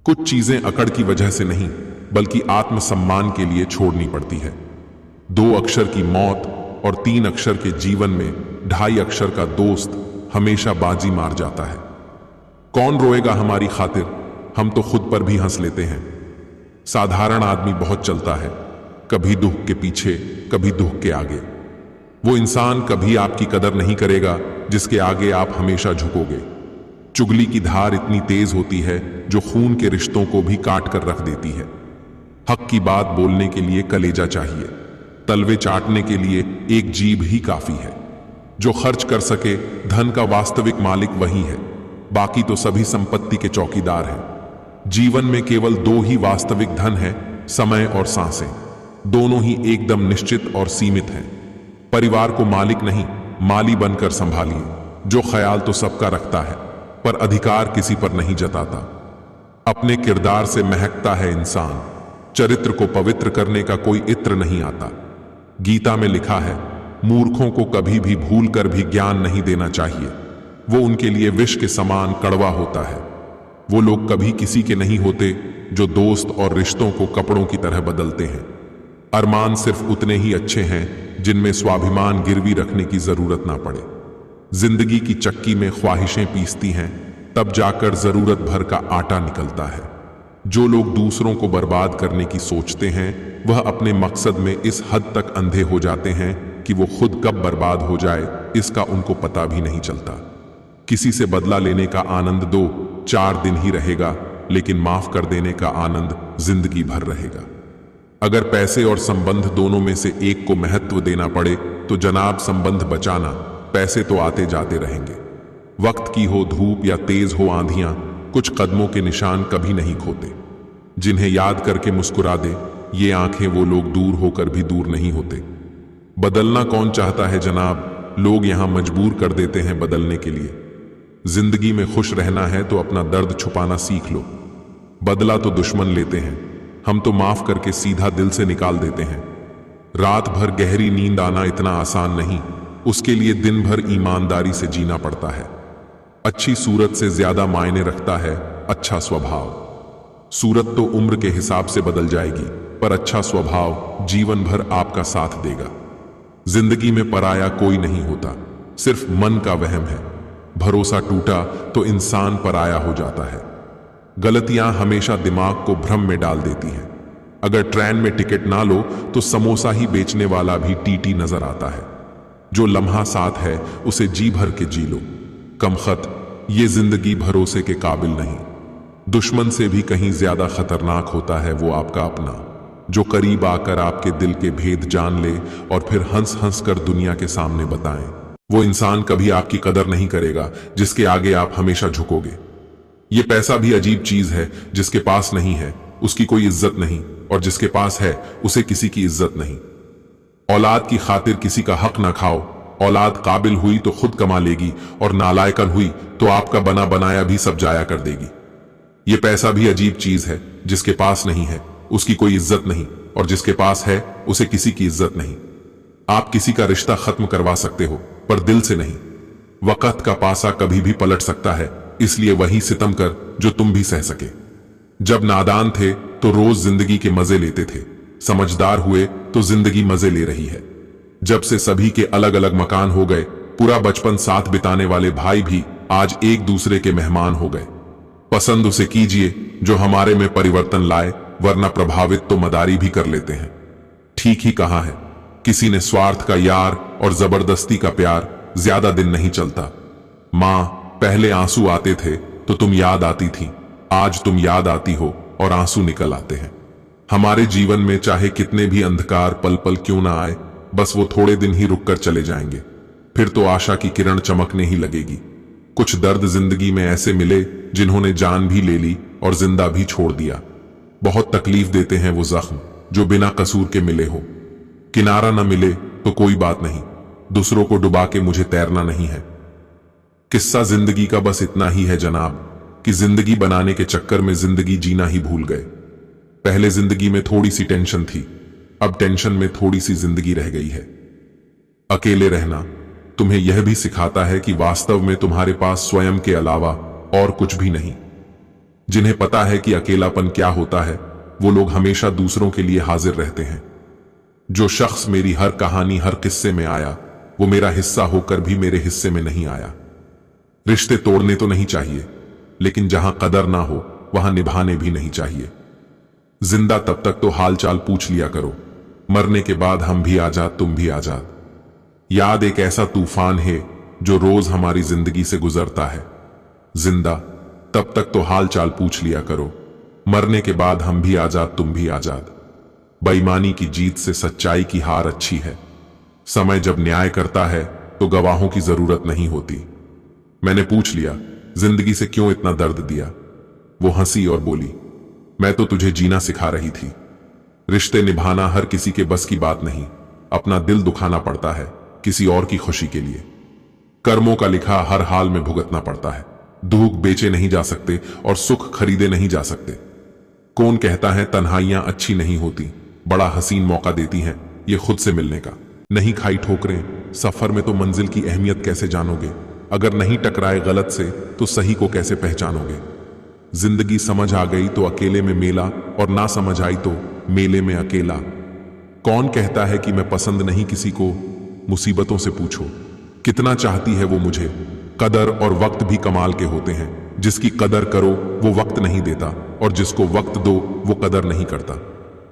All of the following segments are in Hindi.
कुछ चीजें अकड़ की वजह से नहीं बल्कि आत्मसम्मान के लिए छोड़नी पड़ती है। 2 अक्षर की मौत और 3 अक्षर के जीवन में 2.5 अक्षर का दोस्त हमेशा बाजी मार जाता है। कौन रोएगा हमारी खातिर, हम तो खुद पर भी हंस लेते हैं। साधारण आदमी बहुत चलता है, कभी दुख के पीछे कभी दुख के आगे। वो इंसान कभी आपकी कदर नहीं करेगा जिसके आगे आप हमेशा झुकोगे। चुगली की धार इतनी तेज होती है जो खून के रिश्तों को भी काट कर रख देती है। हक की बात बोलने के लिए कलेजा चाहिए, तलवे चाटने के लिए एक जीभ ही काफी है। जो खर्च कर सके धन का वास्तविक मालिक वही है, बाकी तो सभी संपत्ति के चौकीदार हैं। जीवन में केवल 2 ही वास्तविक धन है, समय और सांसें। दोनों ही एकदम निश्चित और सीमित हैं। परिवार को मालिक नहीं माली बनकर संभालिए। जो ख्याल तो सबका रखता है पर अधिकार किसी पर नहीं जताता। अपने किरदार से महकता है इंसान, चरित्र को पवित्र करने का कोई इत्र नहीं आता। गीता में लिखा है, मूर्खों को कभी भी भूल कर भी ज्ञान नहीं देना चाहिए, वो उनके लिए विष के समान कड़वा होता है। वो लोग कभी किसी के नहीं होते जो दोस्त और रिश्तों को कपड़ों की तरह बदलते हैं। अरमान सिर्फ उतने ही अच्छे हैं जिनमें स्वाभिमान गिरवी रखने की जरूरत ना पड़े। जिंदगी की चक्की में ख्वाहिशें पीसती हैं, तब जाकर जरूरत भर का आटा निकलता है। जो लोग दूसरों को बर्बाद करने की सोचते हैं वह अपने मकसद में इस हद तक अंधे हो जाते हैं कि वो खुद कब बर्बाद हो जाए इसका उनको पता भी नहीं चलता। किसी से बदला लेने का आनंद 2-4 दिन ही रहेगा, लेकिन माफ कर देने का आनंद जिंदगी भर रहेगा। अगर पैसे और संबंध दोनों में से एक को महत्व देना पड़े तो जनाब संबंध बचाना, पैसे तो आते जाते रहेंगे। वक्त की हो धूप या तेज हो आंधियां, कुछ कदमों के निशान कभी नहीं खोते। जिन्हें याद करके मुस्कुरा दे ये आंखें, वो लोग दूर होकर भी दूर नहीं होते। बदलना कौन चाहता है जनाब, लोग यहां मजबूर कर देते हैं बदलने के लिए। जिंदगी में खुश रहना है तो अपना दर्द छुपाना सीख लो। बदला तो दुश्मन लेते हैं, हम तो माफ करके सीधा दिल से निकाल देते हैं। रात भर गहरी नींद आना इतना आसान नहीं, उसके लिए दिन भर ईमानदारी से जीना पड़ता है। अच्छी सूरत से ज्यादा मायने रखता है अच्छा स्वभाव। सूरत तो उम्र के हिसाब से बदल जाएगी, पर अच्छा स्वभाव जीवन भर आपका साथ देगा। जिंदगी में पराया कोई नहीं होता, सिर्फ मन का वहम है। भरोसा टूटा तो इंसान पराया हो जाता है। गलतियां हमेशा दिमाग को भ्रम में डाल देती हैं। अगर ट्रेन में टिकट ना लो तो समोसा ही बेचने वाला भी टीटी नजर आता है। जो लम्हा साथ है उसे जी भर के जी लो। कमखत, ये जिंदगी भरोसे के काबिल नहीं। दुश्मन से भी कहीं ज्यादा खतरनाक होता है वो आपका अपना, जो करीब आकर आपके दिल के भेद जान ले और फिर हंस हंस कर दुनिया के सामने बताएं। वो इंसान कभी आपकी कदर नहीं करेगा जिसके आगे आप हमेशा झुकोगे। ये पैसा भी अजीब चीज है, जिसके पास नहीं है उसकी कोई इज्जत नहीं, और जिसके पास है उसे किसी की इज्जत नहीं। औलाद की खातिर किसी का हक ना खाओ। औलाद काबिल हुई तो खुद कमा लेगी, और नालायकन हुई तो आपका बना बनाया भी सब जाया कर देगी। ये पैसा भी अजीब चीज है, जिसके पास नहीं है उसकी कोई इज्जत नहीं, और जिसके पास है उसे किसी की इज्जत नहीं। आप किसी का रिश्ता खत्म करवा सकते हो पर दिल से नहीं। वक्त का पासा कभी भी पलट सकता है, इसलिए वही सितम कर जो तुम भी सह सके। जब नादान थे तो रोज जिंदगी के मजे लेते थे, समझदार हुए तो जिंदगी मजे ले रही है। जब से सभी के अलग अलग मकान हो गए, पूरा बचपन साथ बिताने वाले भाई भी आज एक दूसरे के मेहमान हो गए। पसंद उसे कीजिए जो हमारे में परिवर्तन लाए, वरना प्रभावित तो मदारी भी कर लेते हैं। ठीक ही कहा है, किसी ने स्वार्थ का यार और जबरदस्ती का प्यार ज्यादा दिन नहीं चलता। मां, पहले आंसू आते थे तो तुम याद आती थी, आज तुम याद आती हो और आंसू निकल आते हैं। हमारे जीवन में चाहे कितने भी अंधकार पल पल क्यों ना आए, बस वो थोड़े दिन ही रुककर चले जाएंगे, फिर तो आशा की किरण चमकने ही लगेगी। कुछ दर्द जिंदगी में ऐसे मिले जिन्होंने जान भी ले ली और जिंदा भी छोड़ दिया। बहुत तकलीफ देते हैं वो जख्म जो बिना कसूर के मिले हो। किनारा न मिले तो कोई बात नहीं, दूसरों को डुबा के मुझे तैरना नहीं है। किस्सा जिंदगी का बस इतना ही है जनाब, कि जिंदगी बनाने के चक्कर में जिंदगी जीना ही भूल गए। पहले जिंदगी में थोड़ी सी टेंशन थी, अब टेंशन में थोड़ी सी जिंदगी रह गई है। अकेले रहना तुम्हें यह भी सिखाता है कि वास्तव में तुम्हारे पास स्वयं के अलावा और कुछ भी नहीं। जिन्हें पता है कि अकेलापन क्या होता है, वो लोग हमेशा दूसरों के लिए हाजिर रहते हैं। जो शख्स मेरी हर कहानी, हर किस्से में आया, वो मेरा हिस्सा होकर भी मेरे हिस्से में नहीं आया। रिश्ते तोड़ने तो नहीं चाहिए, लेकिन जहां कदर ना हो वहां निभाने भी नहीं चाहिए। जिंदा तब तक तो हाल चाल पूछ लिया करो, मरने के बाद हम भी आजाद, तुम भी आजाद। याद एक ऐसा तूफान है जो रोज हमारी जिंदगी से गुजरता है। जिंदा तब तक तो हाल चाल पूछ लिया करो, मरने के बाद हम भी आजाद, तुम भी आजाद। बेईमानी की जीत से सच्चाई की हार अच्छी है। समय जब न्याय करता है तो गवाहों की जरूरत नहीं होती। मैंने पूछ लिया, जिंदगी से क्यों इतना दर्द दिया? वो हंसी और बोली, मैं तो तुझे जीना सिखा रही थी। रिश्ते निभाना हर किसी के बस की बात नहीं। अपना दिल दुखाना पड़ता है किसी और की खुशी के लिए। कर्मों का लिखा हर हाल में भुगतना पड़ता है। दुख बेचे नहीं जा सकते और सुख खरीदे नहीं जा सकते। कौन कहता है तन्हाइयां अच्छी नहीं होती, बड़ा हसीन मौका देती हैं ये खुद से मिलने का। नहीं खाई ठोकरें सफर में तो मंजिल की अहमियत कैसे जानोगे? अगर नहीं टकराए गलत से तो सही को कैसे पहचानोगे? जिंदगी समझ आ गई तो अकेले में मेला, और ना समझ आई तो मेले में अकेला। कौन कहता है कि मैं पसंद नहीं किसी को? मुसीबतों से पूछो कितना चाहती है वो मुझे। कदर और वक्त भी कमाल के होते हैं। जिसकी कदर करो वो वक्त नहीं देता, और जिसको वक्त दो वो कदर नहीं करता।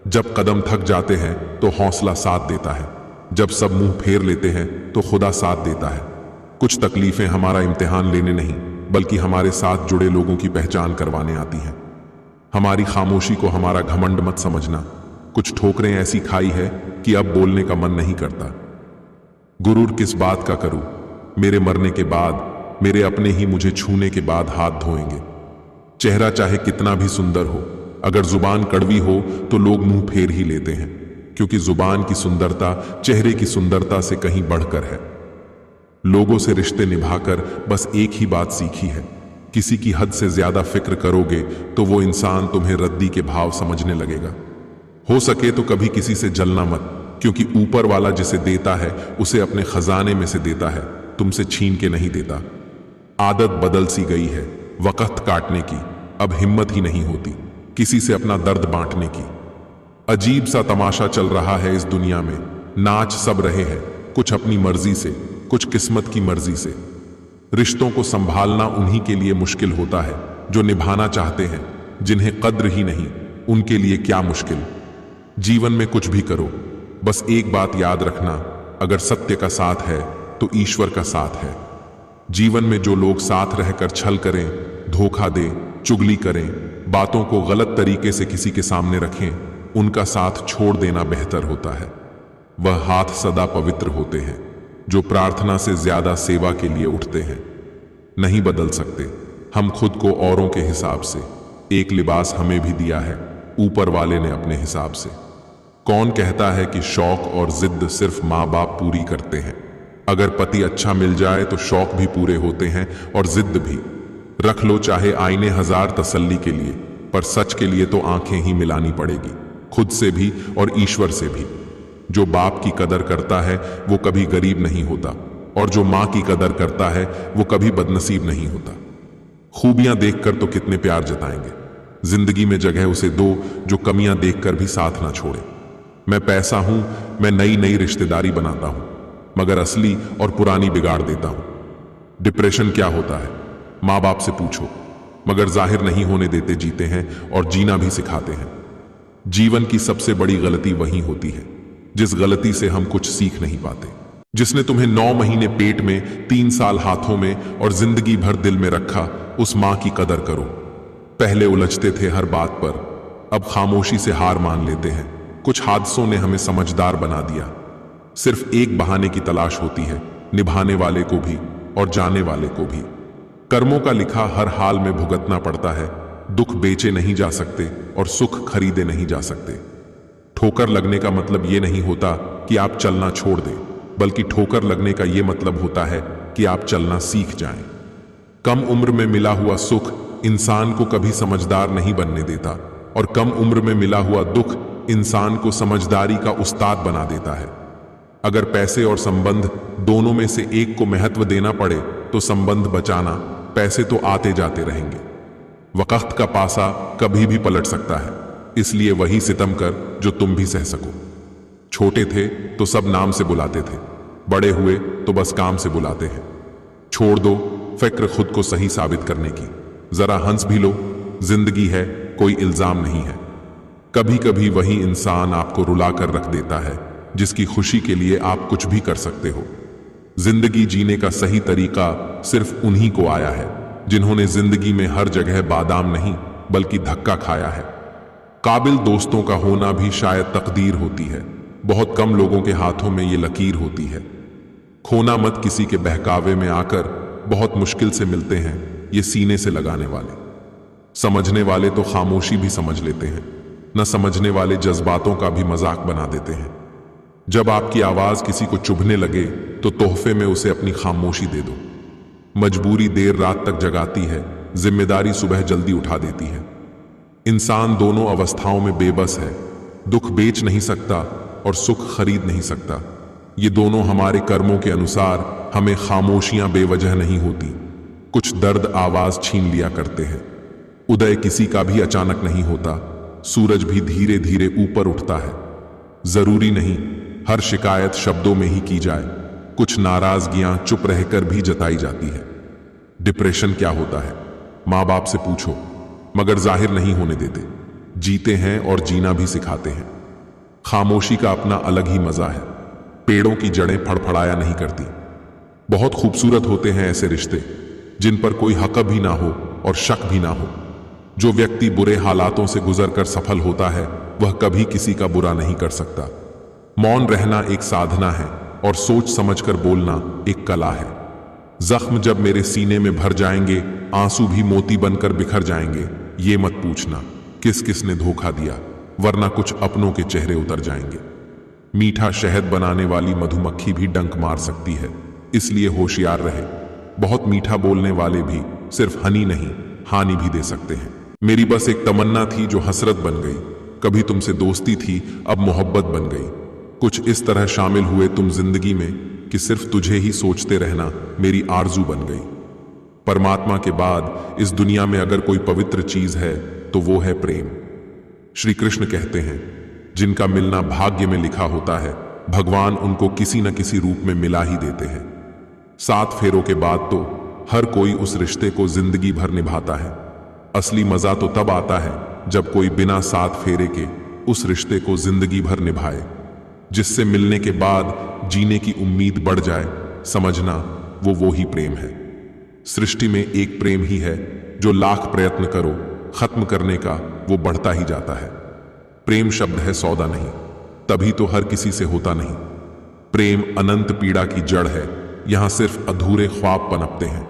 जब कदम थक जाते हैं तो हौसला साथ देता है। जब सब मुंह फेर लेते हैं तो खुदा साथ देता है। कुछ तकलीफें हमारा इम्तिहान लेने नहीं, बल्कि हमारे साथ जुड़े लोगों की पहचान करवाने आती हैं। हमारी खामोशी को हमारा घमंड मत समझना। कुछ ठोकरें ऐसी खाई है कि अब बोलने का मन नहीं करता। गुरूर किस बात का करूं? मेरे मरने के बाद मेरे अपने ही मुझे छूने के बाद हाथ धोएंगे। चेहरा चाहे कितना भी सुंदर हो, अगर जुबान कड़वी हो तो लोग मुंह फेर ही लेते हैं, क्योंकि जुबान की सुंदरता चेहरे की सुंदरता से कहीं बढ़कर है। लोगों से रिश्ते निभाकर बस एक ही बात सीखी है, किसी की हद से ज्यादा फिक्र करोगे तो वो इंसान तुम्हें रद्दी के भाव समझने लगेगा। हो सके तो कभी किसी से जलना मत, क्योंकि ऊपर वाला जिसे देता है उसे अपने खजाने में से देता है, तुमसे छीन के नहीं देता। आदत बदल सी गई है वक्त काटने की, अब हिम्मत ही नहीं होती किसी से अपना दर्द बांटने की। अजीब सा तमाशा चल रहा है इस दुनिया में, नाच सब रहे हैं, कुछ अपनी मर्जी से, कुछ किस्मत की मर्जी से। रिश्तों को संभालना उन्हीं के लिए मुश्किल होता है जो निभाना चाहते हैं। जिन्हें कद्र ही नहीं, उनके लिए क्या मुश्किल। जीवन में कुछ भी करो, बस एक बात याद रखना, अगर सत्य का साथ है तो ईश्वर का साथ है। जीवन में जो लोग साथ रहकर छल करें, धोखा दें, चुगली करें, बातों को गलत तरीके से किसी के सामने रखें, उनका साथ छोड़ देना बेहतर होता है। वह हाथ सदा पवित्र होते हैं जो प्रार्थना से ज्यादा सेवा के लिए उठते हैं। नहीं बदल सकते हम खुद को औरों के हिसाब से। एक लिबास हमें भी दिया है ऊपर वाले ने अपने हिसाब से। कौन कहता है कि शौक और जिद सिर्फ माँ बाप पूरी करते हैं? अगर पति अच्छा मिल जाए तो शौक भी पूरे होते हैं और जिद भी। रख लो चाहे आईने हजार तसल्ली के लिए, पर सच के लिए तो आंखें ही मिलानी पड़ेगी, खुद से भी और ईश्वर से भी। जो बाप की कदर करता है वो कभी गरीब नहीं होता, और जो माँ की कदर करता है वो कभी बदनसीब नहीं होता। खूबियां देखकर तो कितने प्यार जताएंगे, जिंदगी में जगह उसे दो जो कमियां देखकर भी साथ ना छोड़े। मैं पैसा हूं, मैं नई नई रिश्तेदारी बनाता हूं, मगर असली और पुरानी बिगाड़ देता हूं। डिप्रेशन क्या होता है माँ बाप से पूछो, मगर जाहिर नहीं होने देते जीते हैं और जीना भी सिखाते हैं। जीवन की सबसे बड़ी गलती वही होती है जिस गलती से हम कुछ सीख नहीं पाते। जिसने तुम्हें 9 महीने पेट में, 3 साल हाथों में और जिंदगी भर दिल में रखा, उस मां की कदर करो। पहले उलझते थे हर बात पर, अब खामोशी से हार मान लेते हैं। कुछ हादसों ने हमें समझदार बना दिया। सिर्फ एक बहाने की तलाश होती है, निभाने वाले को भी और जाने वाले को भी। कर्मों का लिखा हर हाल में भुगतना पड़ता है। दुख बेचे नहीं जा सकते और सुख खरीदे नहीं जा सकते। ठोकर लगने का मतलब यह नहीं होता कि आप चलना छोड़ दें, बल्कि ठोकर लगने का यह मतलब होता है कि आप चलना सीख जाएं। कम उम्र में मिला हुआ सुख इंसान को कभी समझदार नहीं बनने देता, और कम उम्र में मिला हुआ दुख इंसान को समझदारी का उस्ताद बना देता है। अगर पैसे और संबंध दोनों में से एक को महत्व देना पड़े तो संबंध बचाना, पैसे तो आते जाते रहेंगे। वक्त का पासा कभी भी पलट सकता है, इसलिए वही सितम कर जो तुम भी सह सको। छोटे थे तो सब नाम से बुलाते थे, बड़े हुए तो बस काम से बुलाते हैं। छोड़ दो फिक्र खुद को सही साबित करने की, जरा हंस भी लो, जिंदगी है, कोई इल्जाम नहीं है। कभी कभी वही इंसान आपको रुला कर रख देता है जिसकी खुशी के लिए आप कुछ भी कर सकते हो। जिंदगी जीने का सही तरीका सिर्फ उन्हीं को आया है जिन्होंने जिंदगी में हर जगह बादाम नहीं बल्कि धक्का खाया है। काबिल दोस्तों का होना भी शायद तकदीर होती है, बहुत कम लोगों के हाथों में ये लकीर होती है। खोना मत किसी के बहकावे में आकर, बहुत मुश्किल से मिलते हैं ये सीने से लगाने वाले। समझने वाले तो खामोशी भी समझ लेते हैं, न समझने वाले जज्बातों का भी मजाक बना देते हैं। जब आपकी आवाज किसी को चुभने लगे तो तोहफे में उसे अपनी खामोशी दे दो। मजबूरी देर रात तक जगाती है, जिम्मेदारी सुबह जल्दी उठा देती है। इंसान दोनों अवस्थाओं में बेबस है, दुख बेच नहीं सकता और सुख खरीद नहीं सकता। ये दोनों हमारे कर्मों के अनुसार हमें खामोशियां बेवजह नहीं होती, कुछ दर्द आवाज छीन लिया करते हैं। उदय किसी का भी अचानक नहीं होता, सूरज भी धीरे धीरे ऊपर उठता है। जरूरी नहीं हर शिकायत शब्दों में ही की जाए, कुछ नाराजगियां चुप रहकर भी जताई जाती है। डिप्रेशन क्या होता है, माँ बाप से पूछो, मगर जाहिर नहीं होने देते। जीते हैं और जीना भी सिखाते हैं। खामोशी का अपना अलग ही मजा है, पेड़ों की जड़ें फड़फड़ाया नहीं करती। बहुत खूबसूरत होते हैं ऐसे रिश्ते जिन पर कोई हक भी ना हो और शक भी ना हो। जो व्यक्ति बुरे हालातों से गुजरकर सफल होता है वह कभी किसी का बुरा नहीं कर सकता। मौन रहना एक साधना है और सोच समझकर बोलना एक कला है। जख्म जब मेरे सीने में भर जाएंगे, आंसू भी मोती बनकर बिखर जाएंगे। ये मत पूछना किस किस ने धोखा दिया, वरना कुछ अपनों के चेहरे उतर जाएंगे। मीठा शहद बनाने वाली मधुमक्खी भी डंक मार सकती है, इसलिए होशियार रहे। बहुत मीठा बोलने वाले भी सिर्फ हनी नहीं हानि भी दे सकते हैं। मेरी बस एक तमन्ना थी जो हसरत बन गई, कभी तुमसे दोस्ती थी अब मोहब्बत बन गई। कुछ इस तरह शामिल हुए तुम जिंदगी में कि सिर्फ तुझे ही सोचते रहना मेरी आरजू बन गई। परमात्मा के बाद इस दुनिया में अगर कोई पवित्र चीज है तो वो है प्रेम। श्री कृष्ण कहते हैं, जिनका मिलना भाग्य में लिखा होता है, भगवान उनको किसी न किसी रूप में मिला ही देते हैं। 7 फेरों के बाद तो हर कोई उस रिश्ते को जिंदगी भर निभाता है। असली मजा तो तब आता है जब कोई बिना 7 फेरे के उस रिश्ते को जिंदगी भर निभाए, जिससे मिलने के बाद जीने की उम्मीद बढ़ जाए। समझना वो ही प्रेम है। सृष्टि में एक प्रेम ही है जो लाख प्रयत्न करो खत्म करने का वो बढ़ता ही जाता है। प्रेम शब्द है सौदा नहीं, तभी तो हर किसी से होता नहीं। प्रेम अनंत पीड़ा की जड़ है, यहां सिर्फ अधूरे ख्वाब पनपते हैं।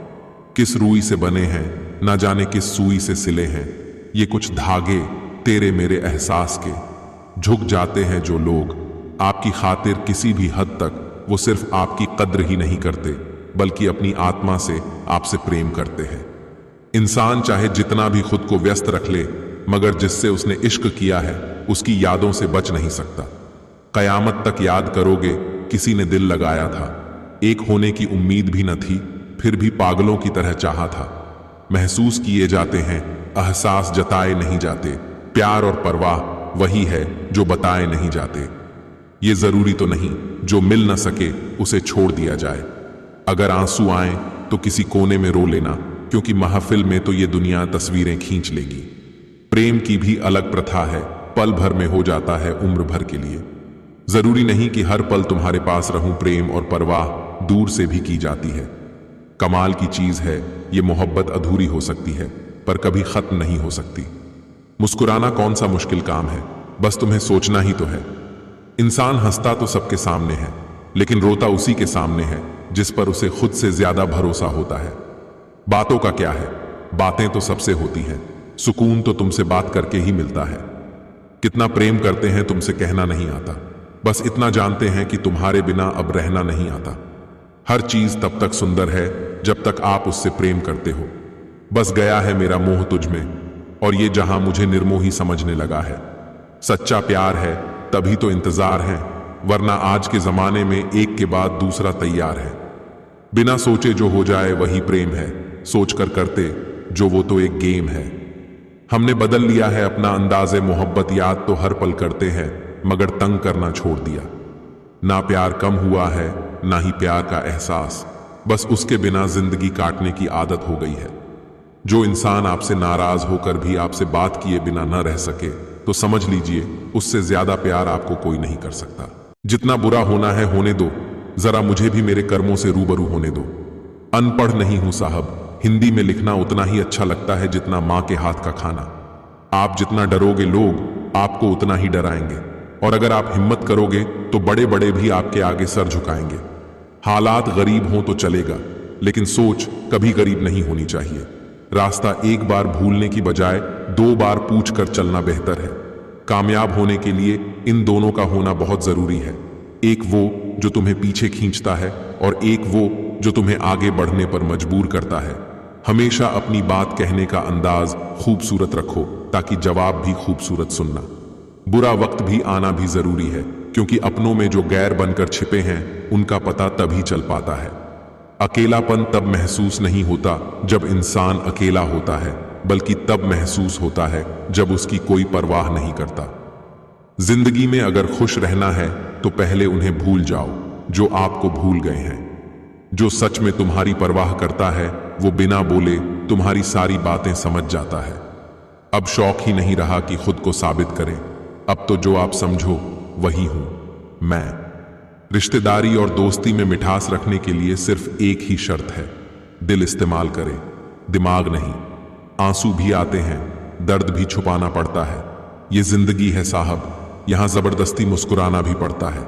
किस रूई से बने हैं ना जाने किस सुई से सिले हैं, ये कुछ धागे तेरे मेरे एहसास के। झुक जाते हैं जो लोग आपकी खातिर किसी भी हद तक, वो सिर्फ आपकी कद्र ही नहीं करते बल्कि अपनी आत्मा से आपसे प्रेम करते हैं। इंसान चाहे जितना भी खुद को व्यस्त रख ले, मगर जिससे उसने इश्क किया है उसकी यादों से बच नहीं सकता। कयामत तक याद करोगे किसी ने दिल लगाया था, एक होने की उम्मीद भी न थी, फिर भी पागलों की तरह चाहा था। महसूस किए जाते हैं, एहसास जताए नहीं जाते। प्यार और परवाह वही है जो बताए नहीं जाते। ये जरूरी तो नहीं जो मिल न सके उसे छोड़ दिया जाए। अगर आंसू आए तो किसी कोने में रो लेना, क्योंकि महफिल में तो ये दुनिया तस्वीरें खींच लेगी। प्रेम की भी अलग प्रथा है, पल भर में हो जाता है उम्र भर के लिए। जरूरी नहीं कि हर पल तुम्हारे पास रहूं, प्रेम और परवाह दूर से भी की जाती है। कमाल की चीज है ये मोहब्बत अधूरी हो सकती है पर कभी खत्म नहीं हो सकती। मुस्कुराना कौन सा मुश्किल काम है, बस तुम्हें सोचना ही तो है। इंसान हंसता तो सबके सामने है, लेकिन रोता उसी के सामने है जिस पर उसे खुद से ज्यादा भरोसा होता है। बातों का क्या है, बातें तो सबसे होती हैं, सुकून तो तुमसे बात करके ही मिलता है। कितना प्रेम करते हैं तुमसे कहना नहीं आता, बस इतना जानते हैं कि तुम्हारे बिना अब रहना नहीं आता। हर चीज तब तक सुंदर है जब तक आप उससे प्रेम करते हो। बस गया है मेरा मोह तुझ में, और ये जहां मुझे निर्मोही समझने लगा है। सच्चा प्यार है तभी तो इंतजार है, वरना आज के जमाने में एक के बाद दूसरा तैयार है। बिना सोचे जो हो जाए वही प्रेम है, सोचकर करते जो वो तो एक गेम है। हमने बदल लिया है अपना अंदाज़े मोहब्बत, याद तो हर पल करते हैं मगर तंग करना छोड़ दिया। ना प्यार कम हुआ है ना ही प्यार का एहसास, बस उसके बिना जिंदगी काटने की आदत हो गई है। जो इंसान आपसे नाराज होकर भी आपसे बात किए बिना न रह सके तो समझ लीजिए उससे ज्यादा प्यार आपको कोई नहीं कर सकता। जितना बुरा होना है होने दो, जरा मुझे भी मेरे कर्मों से रूबरू होने दो। अनपढ़ नहीं हूं साहब, हिंदी में लिखना उतना ही अच्छा लगता है जितना माँ के हाथ का खाना। आप जितना डरोगे लोग आपको उतना ही डराएंगे, और अगर आप हिम्मत करोगे तो बड़े बड़े भी आपके आगे सर झुकाएंगे। हालात गरीब हों तो चलेगा, लेकिन सोच कभी गरीब नहीं होनी चाहिए। रास्ता एक बार भूलने की बजाय 2 बार पूछ कर चलना बेहतर है। कामयाब होने के लिए इन दोनों का होना बहुत जरूरी है, एक वो जो तुम्हें पीछे खींचता है और एक वो जो तुम्हें आगे बढ़ने पर मजबूर करता है। हमेशा अपनी बात कहने का अंदाज खूबसूरत रखो ताकि जवाब भी खूबसूरत सुनना। बुरा वक्त भी आना भी जरूरी है, क्योंकि अपनों में जो गैर बनकर छिपे हैं उनका पता तभी चल पाता है। अकेलापन तब महसूस नहीं होता जब इंसान अकेला होता है, बल्कि तब महसूस होता है जब उसकी कोई परवाह नहीं करता। जिंदगी में अगर खुश रहना है तो पहले उन्हें भूल जाओ जो आपको भूल गए हैं। जो सच में तुम्हारी परवाह करता है वो बिना बोले तुम्हारी सारी बातें समझ जाता है। अब शौक ही नहीं रहा कि खुद को साबित करें, अब तो जो आप समझो वही हूं मैं। रिश्तेदारी और दोस्ती में मिठास रखने के लिए सिर्फ एक ही शर्त है, दिल इस्तेमाल करें, दिमाग नहीं। आंसू भी आते हैं, दर्द भी छुपाना पड़ता है, ये जिंदगी है साहब, यहां जबरदस्ती मुस्कुराना भी पड़ता है।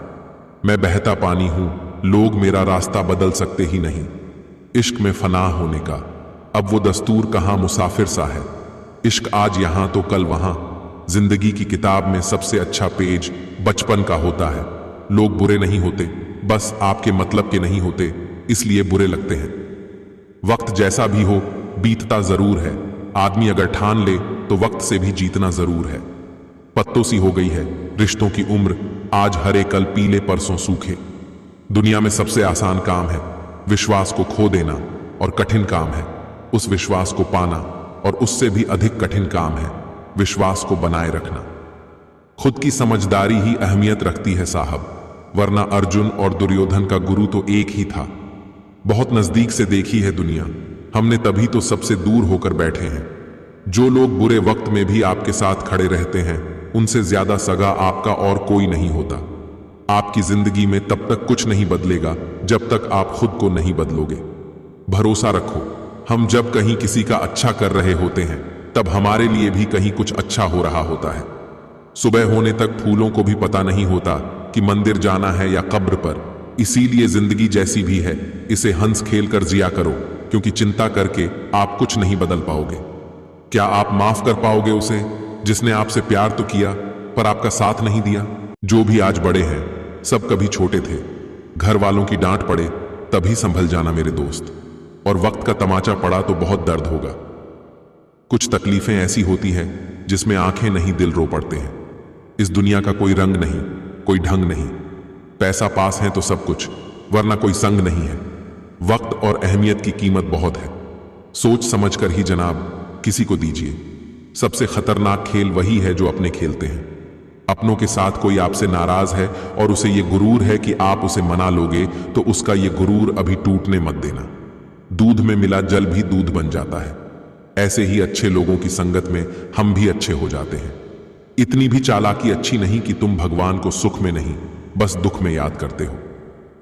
मैं बहता पानी हूं, लोग मेरा रास्ता बदल सकते ही नहीं। इश्क में फना होने का अब वो दस्तूर कहां मुसाफिर सा है। इश्क आज यहां तो कल वहां। जिंदगी की किताब में सबसे अच्छा पेज बचपन का होता है। लोग बुरे नहीं होते, बस आपके मतलब के नहीं होते, इसलिए बुरे लगते हैं। वक्त जैसा भी हो बीतता जरूर है, आदमी अगर ठान ले तो वक्त से भी जीतना जरूर है। पत्तों सी हो गई है रिश्तों की उम्र, आज हरे कल पीले परसों सूखे। दुनिया में सबसे आसान काम है विश्वास को खो देना, और कठिन काम है उस विश्वास को पाना, और उससे भी अधिक कठिन काम है विश्वास को बनाए रखना। खुद की समझदारी ही अहमियत रखती है साहब, वरना अर्जुन और दुर्योधन का गुरु तो एक ही था। बहुत नजदीक से देखी है दुनिया, हमने तभी तो सबसे दूर होकर बैठे हैं। जो लोग बुरे वक्त में भी आपके साथ खड़े रहते हैं उनसे ज्यादा सगा आपका और कोई नहीं होता। आपकी जिंदगी में तब तक कुछ नहीं बदलेगा जब तक आप खुद को नहीं बदलोगे। भरोसा रखो, हम जब कहीं किसी का अच्छा कर रहे होते हैं तब हमारे लिए भी कहीं कुछ अच्छा हो रहा होता है। सुबह होने तक फूलों को भी पता नहीं होता कि मंदिर जाना है या कब्र पर। इसीलिए जिंदगी जैसी भी है इसे हंस खेल कर जिया करो, क्योंकि चिंता करके आप कुछ नहीं बदल पाओगे। क्या आप माफ कर पाओगे उसे जिसने आपसे प्यार तो किया पर आपका साथ नहीं दिया? जो भी आज बड़े हैं सब कभी छोटे थे। घर वालों की डांट पड़े तभी संभल जाना मेरे दोस्त, और वक्त का तमाचा पड़ा तो बहुत दर्द होगा। कुछ तकलीफें ऐसी होती हैं जिसमें आंखें नहीं दिल रो पड़ते हैं। इस दुनिया का कोई रंग नहीं, कोई ढंग नहीं। पैसा पास है तो सब कुछ, वरना कोई संग नहीं है। वक्त और अहमियत की कीमत बहुत है, सोच समझ कर ही जनाब किसी को दीजिए। सबसे खतरनाक खेल वही है जो अपने खेलते हैं। अपनों के साथ कोई आपसे नाराज है और उसे ये गुरूर है कि आप उसे मना लोगे तो उसका ये गुरूर अभी टूटने मत देना। दूध में मिला जल भी दूध बन जाता है। ऐसे ही अच्छे लोगों की संगत में हम भी अच्छे हो जाते हैं। इतनी भी चालाकी अच्छी नहीं कि तुम भगवान को सुख में नहीं बस दुख में याद करते हो।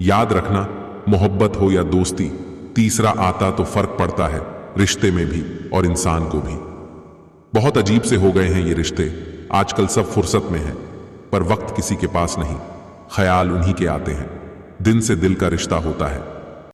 याद रखना, मोहब्बत हो या दोस्ती, तीसरा आता तो फर्क पड़ता है रिश्ते में भी और इंसान को भी। बहुत अजीब से हो गए हैं ये रिश्ते, आजकल सब फुर्सत में हैं पर वक्त किसी के पास नहीं। ख्याल उन्हीं के आते हैं। दिन से दिल का रिश्ता होता है,